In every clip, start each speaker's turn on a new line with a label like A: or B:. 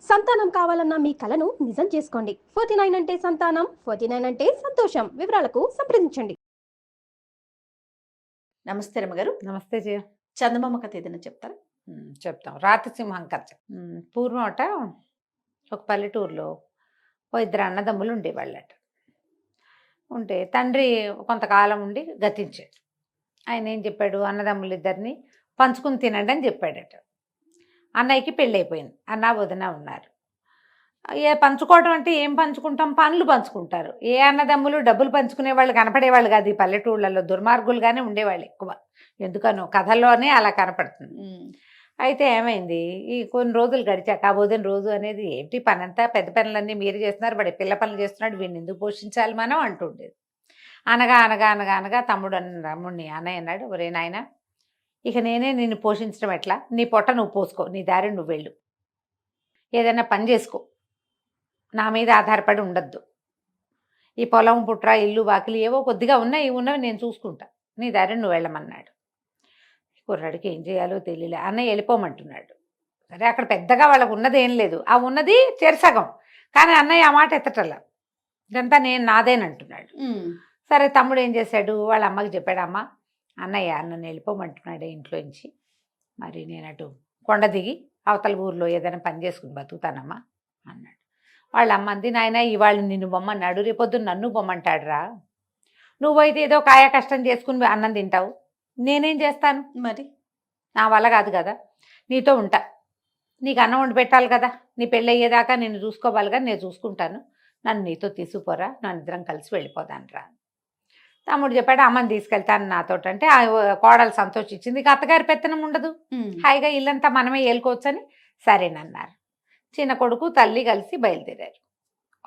A: సంతానం కావాలన్న మీ కలను నిజం చేసుకోండి. 49 అంటే సంతానం, 49 అంటే సంతోషం. వివరాలకు సంప్రదించండి.
B: నమస్తే రమ్మగారు.
C: నమస్తే జయ.
B: చందమామ కథ ఏదైనా చెప్తారా?
C: చెప్తాం. రాతిసింహం కథ. పూర్వం అట ఒక పల్లెటూరులో ఓ ఇద్దరు అన్నదమ్ములు ఉండేవాళ్ళట. ఉంటే తండ్రి కొంతకాలం ఉండి గతించాడు. ఆయన ఏం చెప్పాడు, అన్నదమ్ములు ఇద్దరిని పంచుకుని తినండి అని చెప్పాడట. అన్నయ్యకి పెళ్ళి అయిపోయింది, అన్న వదిన ఉన్నారు. ఏ పంచుకోవడం అంటే ఏం పంచుకుంటాం, పనులు పంచుకుంటారు. ఏ అన్నదమ్ములు డబ్బులు పంచుకునే వాళ్ళు కనపడేవాళ్ళు కాదు. ఈ పల్లెటూళ్ళలో దుర్మార్గులుగానే ఉండేవాళ్ళు ఎక్కువ. ఎందుకనో కథల్లోనే అలా కనపడుతుంది. అయితే ఏమైంది, ఈ కొన్ని రోజులు గడిచాక ఆ వదిన రోజు అనేది ఏంటి పనంతా పెద్ద పనులన్నీ మీరు చేస్తున్నారు, వాడి పిల్ల పనులు చేస్తున్నాడు, వీడిని ఎందుకు పోషించాలి మనం అంటుండేది. అనగా అనగా అనగా అనగా తమ్ముడిని అన్నయ్య అన్నాడు, ఒరే నాయన, ఇక నేనే నిన్ను పోషించడం ఎట్లా, నీ పొట్ట నువ్వు పోసుకో, నీ దారి నువ్వు వెళ్ళు, ఏదైనా పని చేసుకో, నా మీద ఆధారపడి ఉండద్దు. ఈ పొలం పుట్ర ఇల్లు వాకిలి ఏవో కొద్దిగా ఉన్నాయి, ఉన్నవి నేను చూసుకుంటా, నీ దారి నువ్వు వెళ్ళమన్నాడు. కుర్రాడికి ఏం చేయాలో తెలియలే. అన్నయ్య వెళ్ళిపోమంటున్నాడు. సరే, అక్కడ పెద్దగా వాళ్ళకు ఉన్నది ఏం లేదు, ఆ ఉన్నది చెరసగం. కానీ అన్నయ్య ఆ మాట ఎత్తటల్లా, ఇదంతా నేను నాదేనంటున్నాడు. సరే, తమ్ముడు ఏం చేశాడు, వాళ్ళ అమ్మకి చెప్పాడు, అమ్మ అన్నయ్య నన్ను వెళ్ళిపోమంటున్నాడు ఇంట్లోంచి, మరి నేను అటు కొండ దిగి అవతల ఊరిలో ఏదైనా పని చేసుకుని బతుకుతానమ్మా అన్నాడు. వాళ్ళ అమ్మ అంది, నాయన ఇవాళ నిన్ను బొమ్మన్నాడు, రేపొద్దు నన్ను బొమ్మంటాడురా, నువ్వైతే ఏదో కాయ కష్టం చేసుకుని అన్నం తింటావు, నేనేం చేస్తాను, మరి నా వల్ల కాదు కదా, నీతో ఉంటా, నీకు అన్నం వండి పెట్టాలి కదా, నీ పెళ్ళి అయ్యేదాకా నేను చూసుకోవాలిగా, నేను చూసుకుంటాను, నన్ను నీతో తీసుకుపోరా, నన్ను ఇద్దరం కలిసి వెళ్ళిపోదాను రా. తమ్ముడు చెప్పాడు, అమ్మని తీసుకెళ్తాను నాతో అంటే ఆ కోడలు సంతోషించింది. ఇక అత్తగారి పెత్తనం ఉండదు, హాయిగా ఇల్లంతా మనమే ఏలుకోవచ్చని సరేనన్నారు. చిన్న కొడుకు తల్లి కలిసి బయలుదేరారు.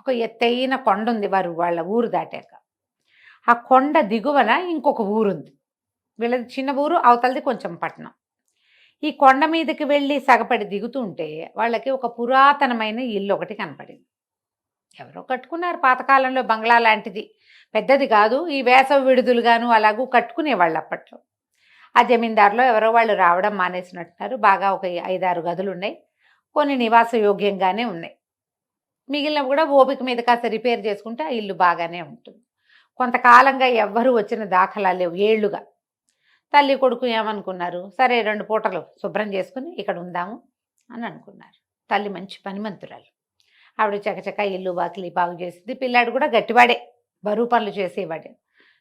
C: ఒక ఎత్తైన కొండ ఉంది వాళ్ళ ఊరు దాటాక. ఆ కొండ దిగువన ఇంకొక ఊరుంది, వీళ్ళది చిన్న ఊరు, అవతలది కొంచెం పట్టణం. ఈ కొండ మీదకి వెళ్ళి సగపడి దిగుతుంటే వాళ్ళకి ఒక పురాతనమైన ఇల్లు ఒకటి కనపడింది. ఎవరో కట్టుకున్నారు పాతకాలంలో, బంగ్లా లాంటిది, పెద్దది కాదు, ఈ వేసవి విడుదలుగాను అలాగూ కట్టుకునేవాళ్ళు అప్పట్లో. ఆ జమీందారులో ఎవరో వాళ్ళు రావడం మానేసినట్టున్నారు. బాగా ఒక 5-6 గదులు ఉన్నాయి, కొన్ని నివాస యోగ్యంగానే ఉన్నాయి, మిగిలినవి కూడా ఓపిక మీద కాస్త రిపేర్ చేసుకుంటే ఆ ఇల్లు బాగానే ఉంటుంది. కొంతకాలంగా ఎవ్వరూ వచ్చిన దాఖలా లేవు, ఏళ్లుగా. తల్లి కొడుకు ఏమనుకున్నారు, సరే 2 పూటలు శుభ్రం చేసుకుని ఇక్కడ ఉందాము అని అనుకున్నారు. తల్లి మంచి పనిమంతురాలు, ఆవిడ చకచక ఇల్లు వాకిలి బాగు చేసింది. పిల్లాడు కూడా గట్టివాడే, బరువు పనులు చేసేవాడే.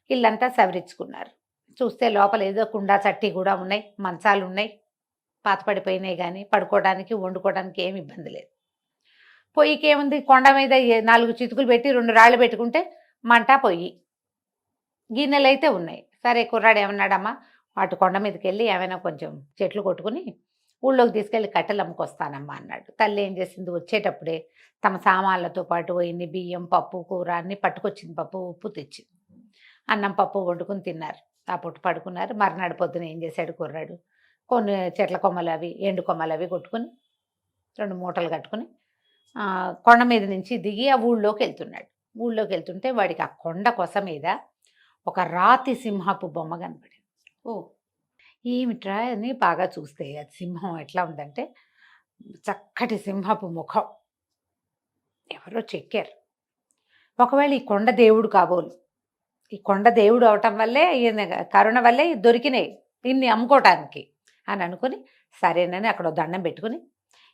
C: ఇల్లంతా సవరించుకున్నారు. చూస్తే లోపల ఏదో కుండా చట్టి కూడా ఉన్నాయి, మంచాలు ఉన్నాయి, పాత పడిపోయినాయి, కానీ పడుకోవడానికి వండుకోవడానికి ఏమి ఇబ్బంది లేదు. పొయ్యికి ఏముంది, కొండ మీద 4 చితుకులు పెట్టి 2 రాళ్ళు పెట్టుకుంటే మంట పొయ్యి, గిన్నెలు అయితే ఉన్నాయి. సరే, కుర్రాడు ఏమన్నాడమ్మా, అటు కొండ మీదకి వెళ్ళి ఏమైనా కొంచెం చెట్లు కొట్టుకుని ఊళ్ళోకి తీసుకెళ్ళి కట్టెలు అమ్ముకొస్తానమ్మా అన్నాడు. తల్లి ఏం చేసింది, వచ్చేటప్పుడే తమ సామాన్లతో పాటు ఇన్ని బియ్యం, పప్పు, కూర అన్నీ పట్టుకొచ్చింది. పప్పు ఉప్పు తెచ్చింది. అన్నం పప్పు వండుకుని తిన్నారు. ఆ పుట్టు పడుకున్నారు. మర్నాడు పొద్దున ఏం చేశాడు కుర్రాడు, కొన్ని చెట్ల కొమ్మలు అవి ఎండు కొమ్మలు అవి కొట్టుకుని 2 మూటలు కట్టుకుని కొండ మీద నుంచి దిగి ఆ ఊళ్ళోకి వెళ్తున్నాడు. ఊళ్ళోకి వెళ్తుంటే వాడికి ఆ కొండ కొస మీద ఒక రాతి సింహపు బొమ్మ కనపడింది. ఓ, ఏమిట్రా అని బాగా చూస్తే అది సింహం ఎట్లా ఉందంటే, చక్కటి సింహపు ముఖం, ఎవరో చెక్కారు. ఒకవేళ ఈ కొండ దేవుడు కాబోలు, ఈ కొండ దేవుడు అవటం వల్లే, కరుణ వల్లే దొరికినాయి ఇన్ని అమ్ముకోవటానికి అని అనుకుని, సరేనని అక్కడ దండం పెట్టుకుని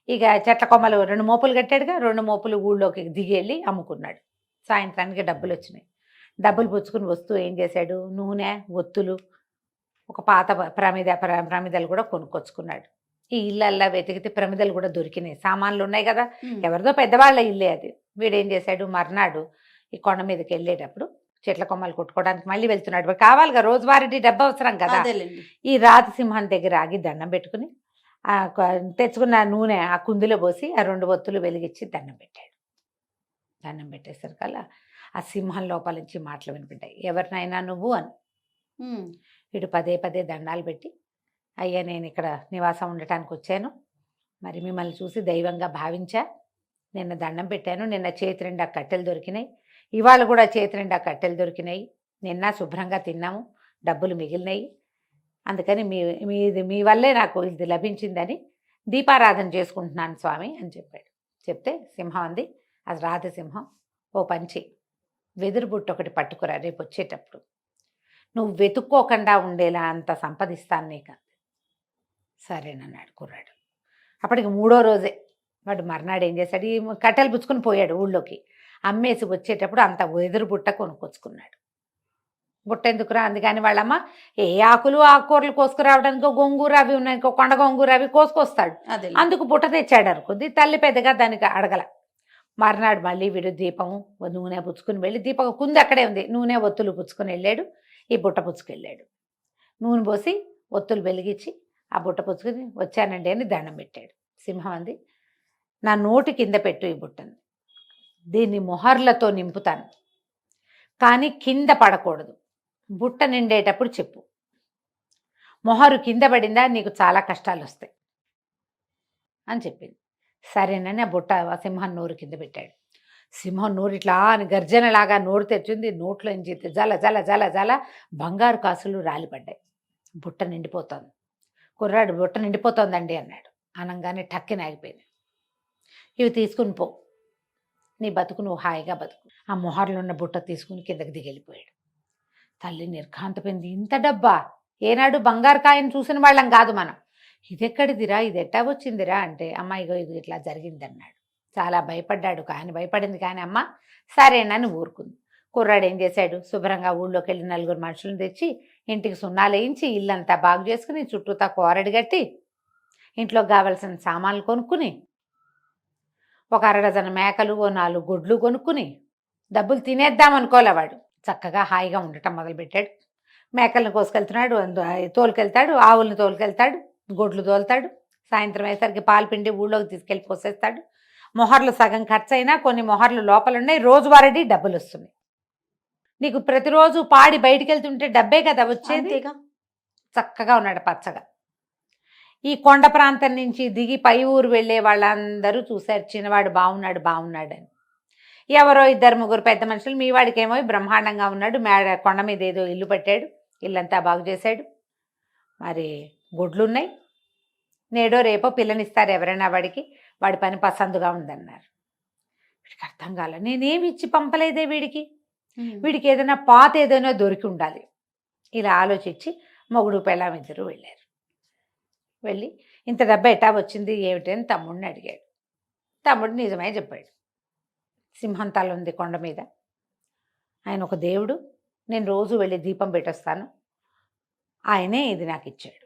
C: ఇక చెట్ల కొమ్మలు 2 మోపులు కట్టాడుగా, 2 మోపులు ఊళ్ళోకి దిగి వెళ్ళి అమ్ముకున్నాడు. సాయంత్రానికి డబ్బులు వచ్చినాయి. డబ్బులు పుచ్చుకుని వస్తూ ఏం చేశాడు, నూనె, ఒత్తులు, ఒక పాత ప్రమిదలు కూడా కొనుక్కొచ్చుకున్నాడు. ఈ ఇళ్ళల్లా వెతికితే ప్రమిదలు కూడా దొరికినాయి, సామాన్లు ఉన్నాయి కదా, ఎవరిదో పెద్దవాళ్ళ ఇల్లే అది. వీడేం చేశాడు, మర్నాడు ఈ కొండ మీదకి వెళ్ళేటప్పుడు చెట్ల కొమ్మలు కొట్టుకోవడానికి మళ్ళీ వెళ్తున్నాడు. కావాలిగా, రోజువారీ డబ్బు అవసరం కదా. ఈ రాతి సింహం దగ్గర ఆగి దండం పెట్టుకుని తెచ్చుకున్న నూనె ఆ కుందిలో పోసి ఆ 2 ఒత్తులు వెలిగించి దండం పెట్టాడు. దండం పెట్టేసరికల్లా ఆ సింహం లోపల నుంచి మాటలు వినిపింటాయి, ఎవరినైనా నువ్వు అని. వీడు పదే దండాలు పెట్టి, అయ్యా నేను ఇక్కడ నివాసం ఉండటానికి వచ్చాను, మరి మిమ్మల్ని చూసి దైవంగా భావించా, నిన్న దండం పెట్టాను, నిన్న చేతి నిండా కట్టెలు దొరికినాయి, ఇవాళ కూడా చేతి నిండా కట్టెలు దొరికినాయి, నిన్న శుభ్రంగా తిన్నాము, డబ్బులు మిగిలినాయి, అందుకని మీ వల్లే నాకు ఇది లభించిందని దీపారాధన చేసుకుంటున్నాను స్వామి అని చెప్పాడు. చెప్తే సింహం అంది, అది రాతి సింహం, ఓ పంచి వెదురు బుట్ట ఒకటి పట్టుకురా, రేపు వచ్చేటప్పుడు నువ్వు వెతుక్కోకుండా ఉండేలా అంత సంపదిస్తాను నీకు. సరేనన్నాడు కుర్రాడు. అప్పటికి 3వ రోజే వాడు మర్నాడు ఏం చేశాడు, ఈ కట్టెలు పుచ్చుకొని పోయాడు ఊళ్ళోకి. అమ్మేసి వచ్చేటప్పుడు అంత వెదురు బుట్ట కొనుక్కొచ్చుకున్నాడు. బుట్ట ఎందుకురా అందుకని వాళ్ళమ్మ ఏ ఆకులు ఆకుకూరలు కోసుకురావడానికి గోంగూర అవి ఉన్నాయి, కొండ గోంగూర అవి కోసుకొస్తాడు,
B: అదే
C: అందుకు బుట్ట తెచ్చాడు అనుకుంది. తల్లి పెద్దగా దానికి అడగల. మర్నాడు మళ్ళీ వీడు దీపము నూనె పుచ్చుకుని వెళ్ళి, దీపం కుంది అక్కడే ఉంది, నూనె ఒత్తులు పుచ్చుకొని వెళ్ళాడు, ఈ బుట్ట పుచ్చుకెళ్ళాడు. నూనె పోసి ఒత్తులు వెలిగించి ఆ బుట్ట పుచ్చుకొని వచ్చానండి అని దండం పెట్టాడు. సింహం అంది, నా నోటి కింద పెట్టు ఈ బుట్టని, దీన్ని మొహర్లతో నింపుతాను, కానీ కింద పడకూడదు, బుట్ట నిండేటప్పుడు చెప్పు. మొహరు కింద పడిందా నీకు చాలా కష్టాలు వస్తాయి అని చెప్పింది. సరేనని ఆ బుట్ట సింహం నోరు కింద పెట్టాడు. సింహం నోరు ఇట్లా అని గర్జనలాగా నోరు తెచ్చింది. నోట్లో నుంచి జల జల జల జల బంగారు కాసులు రాలిపడ్డాయి. బుట్ట నిండిపోతుంది. కుర్రాడు బుట్ట నిండిపోతుందండి అన్నాడు. అనగానే టక్కిన ఆగిపోయింది. ఇవి తీసుకుని పో, నీ బతుకు నువ్వు హాయిగా బతుకు. ఆ మొహర్లో ఉన్న బుట్ట తీసుకుని కిందకి దిగెళ్ళిపోయాడు. తల్లి నిర్ఘాంతపోయింది. ఇంత డబ్బా, ఏనాడు బంగారు కాయను చూసిన వాళ్ళం కాదు మనం, ఇదెక్కడిదిరా, ఇది ఎట్టా వచ్చిందిరా అంటే, అమ్మాయిగో ఇది ఇట్లా జరిగిందన్నాడు. చాలా భయపడ్డాడు. కానీ భయపడింది కానీ అమ్మ సరేనని ఊరుకుంది. కుర్రాడు ఏం చేశాడు, శుభ్రంగా ఊళ్ళోకి వెళ్ళి 4 మనుషులను తెచ్చి ఇంటికి సున్నాలు వేయించి ఇల్లంతా బాగు చేసుకుని చుట్టూతా కోరడి కట్టి ఇంట్లోకి కావలసిన సామాన్లు కొనుక్కుని ఒక 1/2 డజన్ మేకలు, ఓ 4 గొడ్లు కొనుక్కుని డబ్బులు తినేద్దాం అనుకోలే వాడు. చక్కగా హాయిగా ఉండటం మొదలుపెట్టాడు. మేకలను కోసుకెళ్తున్నాడు, తోలుకెళ్తాడు, ఆవులను తోలుకెళ్తాడు, గొడ్లు తోలుతాడు. సాయంత్రం అయ్యేసరికి పాలు పిండి ఊళ్ళోకి తీసుకెళ్ళి పోసేస్తాడు. మొహర్లు సగం ఖర్చు అయినా కొన్ని మొహర్లు లోపల ఉన్నాయి, రోజువారీ డబ్బులు వస్తున్నాయి. నీకు ప్రతిరోజు పాడి బయటికి వెళ్తుంటే డబ్బే కదా వచ్చేది. చక్కగా ఉన్నాడు పచ్చగా. ఈ కొండ ప్రాంతం నుంచి దిగి పై ఊరు వెళ్ళే వాళ్ళందరూ చూశారు, చిన్నవాడు బాగున్నాడు బాగున్నాడని. ఎవరో 2-3 పెద్ద మనుషులు, మీ వాడికేమో బ్రహ్మాండంగా ఉన్నాడు, కొండ మీద ఏదో ఇల్లు పెట్టాడు, ఇల్లంతా బాగు చేశాడు, మరి గొడ్లున్నాయి, నేడో రేపో పిల్లనిస్తారు ఎవరైనా వాడికి, వాడి పని పసందుగా ఉందన్నారు. వీడికి అర్థం కాల, నేనేమి ఇచ్చి పంపలేదే వీడికి, వీడికి ఏదైనా పాత ఏదైనా దొరికి ఉండాలి. ఇలా ఆలోచించి మొగుడు పెళ్ళాం ఇద్దరు వెళ్ళారు. వెళ్ళి ఇంత డబ్బు ఎట్టా వచ్చింది ఏమిటి అని తమ్ముడిని అడిగాడు. తమ్ముడు నిజమే చెప్పాడు. సింహం తల ఉంది కొండ మీద, ఆయన ఒక దేవుడు, నేను రోజు వెళ్ళి దీపం పెట్టొస్తాను, ఆయనే ఇది నాకు ఇచ్చాడు.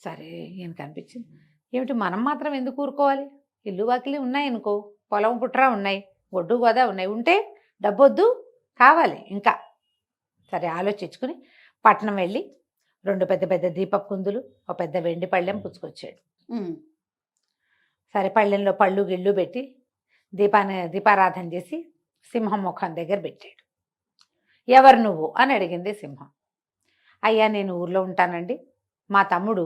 C: సరే ఈయనకు అనిపించింది, ఏమిటి మనం మాత్రం ఎందుకు ఊరుకోవాలి, ఇల్లు వాకిలి ఉన్నాయి అనుకో, పొలం పుట్రా ఉన్నాయి, ఒడ్డు గోదా ఉన్నాయి, ఉంటే డబ్బొద్దు కావాలి ఇంకా. సరే ఆలోచించుకుని పట్నం వెళ్ళి 2 పెద్ద పెద్ద దీపపు కుందులు, ఒక పెద్ద వెండి పళ్ళెం పుచ్చుకొచ్చాడు. సరే పళ్ళెంలో పళ్ళు గిళ్ళు పెట్టి దీపారాధన చేసి సింహం ముఖం దగ్గర పెట్టాడు. ఎవరు నువ్వు అని అడిగింది సింహం. అయ్యా నేను ఊర్లో ఉంటానండి, మా తమ్ముడు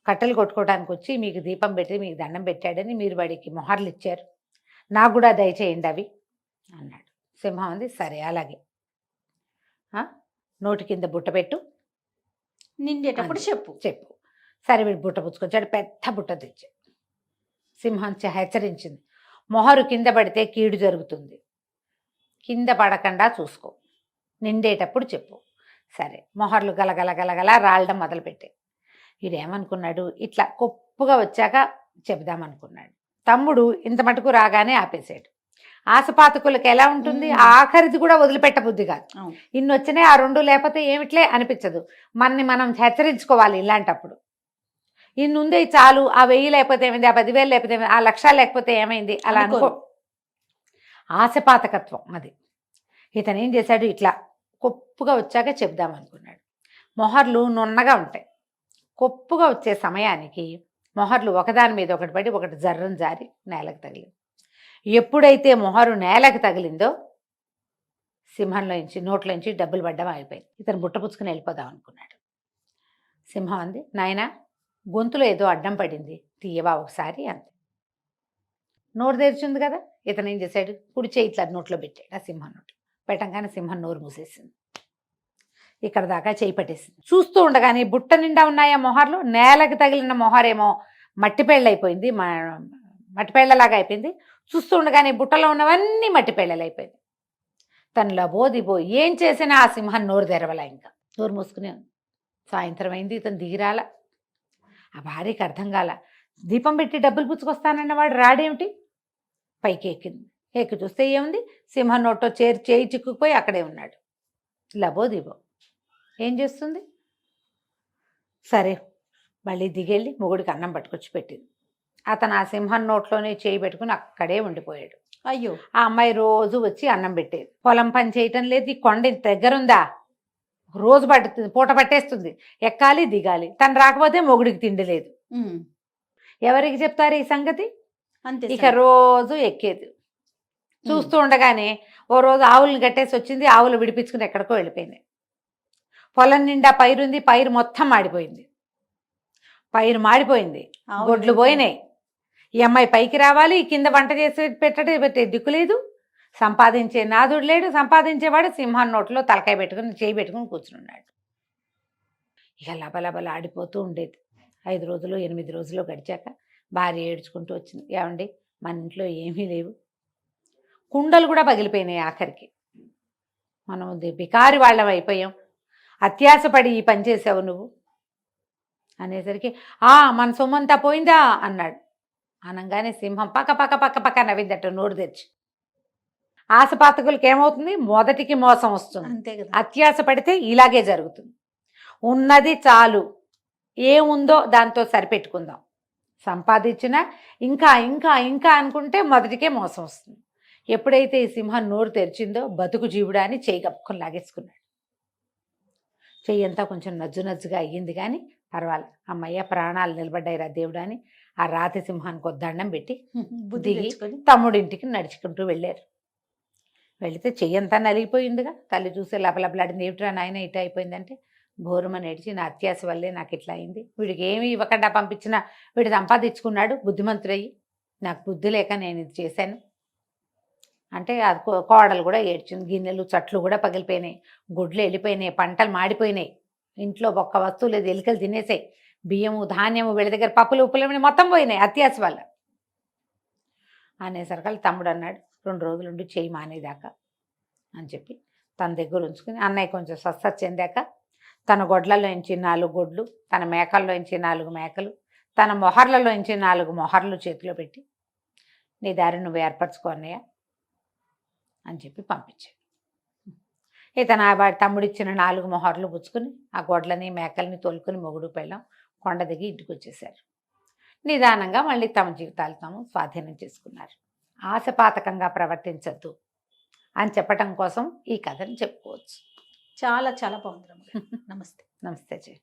C: కట్టెలు కొట్టుకోవడానికి వచ్చి మీకు దీపం పెట్టి మీకు దండం పెట్టాడని మీరు వాడికి మొహర్లు ఇచ్చారు, నాకు కూడా దయచేయండి అవి అన్నాడు. సింహం అంది, సరే అలాగే, నోటి కింద బుట్ట పెట్టు,
B: నిండేటప్పుడు చెప్పు.
C: సరే వీడు బుట్ట పుచ్చుకొచ్చాడు, పెద్ద బుట్ట తెచ్చాడు. సింహం హెచ్చరించింది, మొహరు కింద పడితే కీడు జరుగుతుంది, కింద పడకుండా చూసుకో, నిండేటప్పుడు చెప్పు. సరే మొహర్లు గలగల గలగల రాలడం మొదలుపెట్టాయి. వీడేమనుకున్నాడు, ఇట్లా కొప్పుగా వచ్చాక చెబుదామనుకున్నాడు. తమ్ముడు ఇంత మటుకు రాగానే ఆపేశాడు. ఆశపాతకులకు ఎలా ఉంటుంది, ఆఖరిది కూడా వదిలిపెట్టబుద్ధి కాదు. ఇన్ని వచ్చినాయి, ఆ 2 లేకపోతే ఏమిట్లే అనిపించదు. మనని మనం హెచ్చరించుకోవాలి ఇలాంటప్పుడు. ఇన్ని ఉంది చాలు, ఆ 1000 లేకపోతే ఏమైంది, ఆ 10,000 లేకపోతే ఏమైంది, ఆ 1,00,000 లేకపోతే ఏమైంది అలా అనుకో. ఆశపాతకత్వం అది. ఇతను ఏం చేశాడు, ఇట్లా కొప్పుగా వచ్చాక చెప్దామనుకున్నాడు. మొహర్లు నున్నగా ఉంటాయి, కొప్పుగా వచ్చే సమయానికి మొహర్లు ఒకదాని మీద ఒకటి పడి ఒకటి జర్రం జారి నేలకు తగిలింది. ఎప్పుడైతే మొహరు నేలకు తగిలిందో సింహంలోంచి నోట్లోంచి డబ్బులు పడ్డం అయిపోయింది. ఇతను బుట్ట పుచ్చుకుని వెళ్ళిపోదాం అనుకున్నాడు. సింహం అంది, నాయనా గొంతులో ఏదో అడ్డం పడింది, తీయవా ఒకసారి అంది. నోరు తెరిచింది కదా, ఇతను ఏం చేశాడు, కుడి చేయి ఇట్లా నోట్లో పెట్టాడు. ఆ సింహం నోట్లో పెట్టంగానే సింహం నోరు మూసేసింది, ఇక్కడ దాకా చేయి పట్టేసింది. చూస్తూ ఉండగానే బుట్ట నిండా ఉన్నాయా మొహర్లు, నేలకు తగిలిన మొహరేమో మట్టి పెళ్ళైపోయింది, మట్టిపేళ్లలాగా అయిపోయింది. చూస్తూ ఉండగానే బుట్టలో ఉన్నవన్నీ మట్టిపేళ్లలు అయిపోయింది. తను లబోదిబో ఏం చేసినా ఆ సింహం నోరు తెరవలా, ఇంకా నోరు మూసుకునే ఉంది. సాయంత్రం అయింది, ఇతను దిగిరాల. ఆ భార్యకి అర్థం కాల. దీపం పెట్టి డబ్బులు పుచ్చుకొస్తానన్నవాడు రాడేమిటి? పైకి ఎక్కింది. ఎక్కి చూస్తే ఏముంది, సింహం నోట్లో చేయి చిక్కుకుపోయి అక్కడే ఉన్నాడు. లబోదిబో ఏం చేస్తుంది? సరే మళ్ళీ దిగెళ్ళి మొగుడికి అన్నం పట్టుకొచ్చి పెట్టింది. అతను ఆ సింహం నోట్లోనే చేయి పెట్టుకుని అక్కడే ఉండిపోయాడు.
B: అయ్యో.
C: ఆ అమ్మాయి రోజు వచ్చి అన్నం పెట్టేది. పొలం పని చేయటం లేదు, ఈ కొండ ఇంత దగ్గరుందా, రోజు పడుతుంది, పూట పట్టేస్తుంది, ఎక్కాలి దిగాలి. తను రాకపోతే మొగుడికి తిండి లేదు. ఎవరికి చెప్తారు ఈ సంగతి?
B: అంతే.
C: ఇక రోజు ఎక్కేది. చూస్తూ ఉండగానే ఓ రోజు ఆవులను కట్టేసి వచ్చింది. ఆవులు విడిపించుకుని ఎక్కడికో వెళ్ళిపోయింది. పొలం నిండా పైరుంది, పైరు మొత్తం మాడిపోయింది. పైరు మాడిపోయింది, గొడ్లు పోయినాయి. ఈ అమ్మాయి పైకి రావాలి, కింద వంట చేసి పెట్టే దిక్కు లేదు, సంపాదించే నాదుడు లేడు. సంపాదించేవాడు సింహం నోట్లో తలకాయ పెట్టుకుని చేయి పెట్టుకుని కూర్చున్నాడు. ఇక లబలబల ఆడిపోతూ ఉండేది. 5 రోజులు 8 రోజులు గడిచాక భార్య ఏడ్చుకుంటూ వచ్చింది. ఏమండి, మన ఇంట్లో ఏమీ లేవు, కుండలు కూడా పగిలిపోయినాయి, ఆఖరికి మనం బికారి వాళ్ళం అయిపోయాం, అత్యాసపడి ఈ పని చేసావు నువ్వు అనేసరికి మన సొమ్మంతా పోయిందా అన్నాడు. అనగానే సింహం పక్క పక్క పక్క పక్క నవ్విందట నోరు తెచ్చి. ఆశపాతకులకి ఏమవుతుంది? మొదటికి మోసం వస్తుంది.
B: అంతే కదా.
C: అత్యాస పడితే ఇలాగే జరుగుతుంది. ఉన్నది చాలు, ఏముందో దాంతో సరిపెట్టుకుందాం, సంపాదించినా ఇంకా ఇంకా ఇంకా అనుకుంటే మొదటికే మోసం వస్తుంది. ఎప్పుడైతే ఈ సింహం నోరు తెరిచిందో బతుకు జీవుడా అని చెయ్యి కప్పుకొని లాగేసుకున్నాడు. చెయ్యి అంతా కొంచెం నజ్జు నజ్జుగా అయ్యింది, కానీ పర్వాలేదు, అమ్మయ్య ప్రాణాలు నిలబడ్డాయిరా దేవుడా అని ఆ రాతి సింహానికి దండం పెట్టి దిగి తమ్ముడింటికి నడుచుకుంటూ వెళ్ళారు. వెళితే చెయ్యంతా నలిగిపోయిందిగా. తల్లి చూసే లపలపలాడింది. ఏమిట్రా నాయన ఇట్లా అయిపోయిందంటే, బోరుమని ఏడిచి నా అత్యాస వల్లే నాకు ఇట్లా అయింది, వీడికి ఏమీ ఇవ్వకుండా పంపించినా వీడు సంపాదించుకున్నాడు బుద్ధిమంతుడయ్యి, నాకు బుద్ధి లేక నేను ఇది చేశాను అంటే అది కోడలు కూడా ఏడ్చింది. గిన్నెలు చట్లు కూడా పగిలిపోయినాయి, గుడ్లు వెళ్ళిపోయినాయి, పంటలు మాడిపోయినాయి, ఇంట్లో ఒక్క వస్తువు లేదు, ఎలుకలు తినేసాయి, బియ్యము ధాన్యము వీళ్ళ దగ్గర పప్పులు ఉప్పులు మొత్తం పోయినాయి అత్యాస వల్ల అనేసరికి తమ్ముడు అన్నాడు, 2 రోజులుండి చేయి మానేదాకా అని చెప్పి తన దగ్గర ఉంచుకుని అన్నయ్య కొంచెం స్వస్థత చెందాక తన గొడ్లలోంచి 4 గొడ్లు, తన మేకల్లోంచి 4 మేకలు, తన మొహర్లలోంచి 4 మొహర్లు చేతిలో పెట్టి నీ దారి నువ్వు ఏర్పరచుకో అన్నయ్య అని చెప్పి పంపించాడు. ఇతను వాడి తమ్ముడిచ్చిన 4 మొహర్లు పుచ్చుకుని ఆ గొడ్లని మేకల్ని తోలుకుని మొగుడు పెళ్ళం కొండ దిగి ఇంటికి వచ్చేసారు. నిదానంగా మళ్ళీ తమ జీవితాలు తాము స్వాధీనం చేసుకున్నారు. ఆశపాతకంగా ప్రవర్తించద్దు అని చెప్పటం కోసం ఈ కథను చెప్పుకోవచ్చు.
B: చాలా చాలా బాగుంది. నమస్తే.
C: నమస్తే జీ.